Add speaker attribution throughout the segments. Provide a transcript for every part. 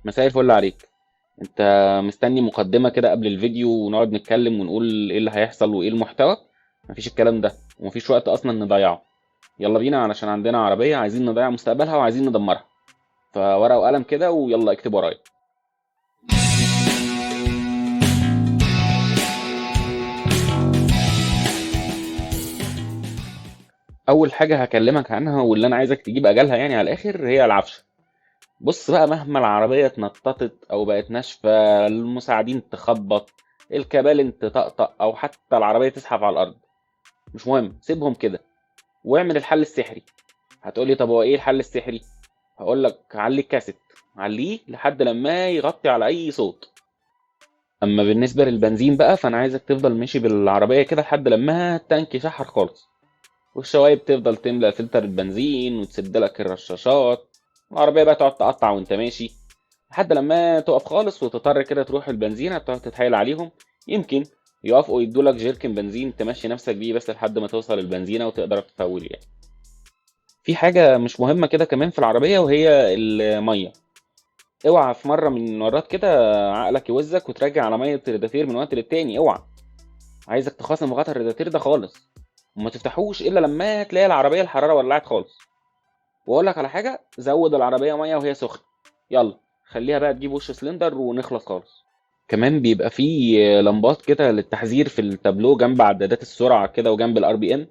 Speaker 1: مساء الفل عليك. انت مستني مقدمة كده قبل الفيديو ونقعد نتكلم ونقول ايه اللي هيحصل وايه المحتوى؟ مفيش الكلام ده ومفيش وقت اصلا نضيعه. يلا بينا علشان عندنا عربية عايزين نضيع مستقبلها وعايزين ندمرها. فورقة وقلم كده ويلا اكتب ورايا. اول حاجة هكلمك عنها واللي انا عايزك تجيب اجلها يعني على الاخر هي العفشة. بص بقى، مهما العربية اتنططت او بقت ناشفة، المساعدين تخبط، الكبالن تطقطق او حتى العربية تزحف على الارض، مش مهم، سيبهم كده واعمل الحل السحري. هتقولي طب هو ايه الحل السحري؟ هقول لك علي الكاسيت، عليه لحد لما يغطي على اي صوت. اما بالنسبه للبنزين بقى فانا عايزك تفضل ماشي بالعربيه كده لحد لما التانك يشحر خالص، والشوايب تفضل تملى فلتر البنزين وتسد لك الرشاشات. العربيه بقى تقعد تقطع وانت ماشي لحد لما تقف خالص وتضطر كده تروح البنزينه تقعد تتحايل عليهم، يمكن يوافقوا يدولك جيركن بنزين تمشي نفسك بيه بس لحد ما توصل البنزينه وتقدر تفول يعني. في حاجة مش مهمة كده كمان في العربية وهي المية. اوعى في مرة من المرات كده عقلك يوزك وتراجع على مية الريداتير من وقت للتاني، اوعى. عايزك تخاصم غطا الريداتير ده خالص وما تفتحوش الا لما تلاقي العربية الحرارة ولعت خالص. واقول لك على حاجة، زود العربية مية وهي سخنة. يلا خليها بقى تجيب وش سلندر ونخلص خالص. كمان بيبقى فيه لمبات كده للتحذير في التابلو جنب عدادات السرعة كده وجنب الار بي ام.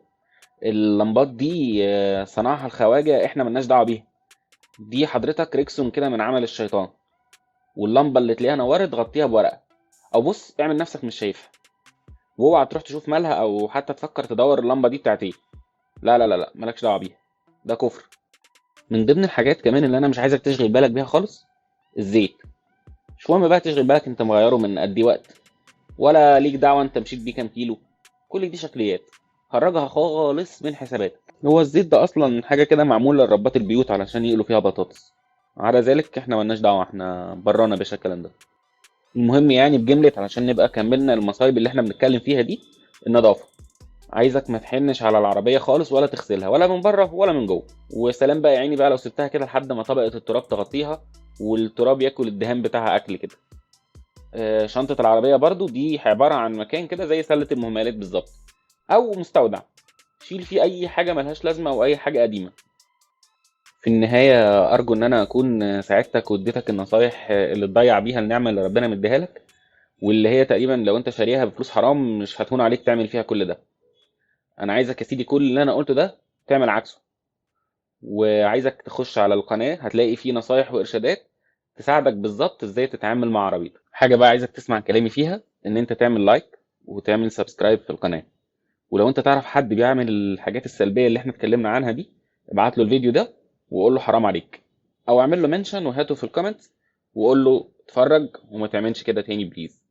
Speaker 1: اللمبات دي صنعها الخواجة، احنا ملناش دعوة بيها. دي حضرتك ريكسون كده من عمل الشيطان. واللمبه اللي تلاقيها نورت غطيها بورقه، او بص اعمل نفسك مش شايفها. واوعى تروح تشوف مالها او حتى تفكر تدور اللمبه دي بتاعت ايه. لا لا لا لا، مالكش دعوه بيها، ده كفر. من ضمن الحاجات كمان اللي انا مش عايزك تشغل بالك بيها خالص، الزيت. مش مهم بقى تشغل بالك انت مغيره من قد ايه وقت، ولا ليك دعوه انت مشيت بيه كام كيلو. كل دي شكليات، خرجها خالص من حساباتك. هو الزيت ده اصلا حاجه كده معموله لربات البيوت علشان يقلوا فيها بطاطس. على ذلك احنا ملناش دعوه، احنا برانا يا باشا الكلام ده. المهم يعني بجملة علشان نبقى كملنا المصايب اللي احنا بنتكلم فيها دي، النظافة. عايزك ما تحنش على العربية خالص ولا تغسلها ولا من بره ولا من جوه. وسلام بقى يا عيني بقى لو سبتها كده لحد ما طبقة التراب تغطيها والتراب ياكل الدهان بتاعها اكل كده. شنطة العربية برضو دي عبارة عن مكان كده زي سلة المهملات بالظبط، او مستودع. شيل فيه اي حاجة ملهاش لازمة او اي حاجة قديمة. في النهاية ارجو ان انا اكون ساعدتك واديتك النصايح اللي تضيع بيها النعمة اللي ربنا مديها لك، واللي هي تقريبا لو انت شاريها بفلوس حرام مش هتهون عليك تعمل فيها كل ده. انا عايزك يا سيدي كل اللي انا قلته ده تعمل عكسه. وعايزك تخش على القناة هتلاقي فيه نصايح وارشادات تساعدك بالظبط ازاي تتعامل مع عربيتك. حاجة بقى عايزك تسمع كلامي فيها، ان انت تعمل لايك وتعمل سبسكرايب في القناة. ولو انت تعرف حد بيعمل الحاجات السلبية اللي احنا اتكلمنا عنها دي، ابعت له الفيديو ده وقول له حرام عليك، او اعمل له منشن وهاته في الكومنتس وقول له اتفرج وما تعملش كده تاني بليز.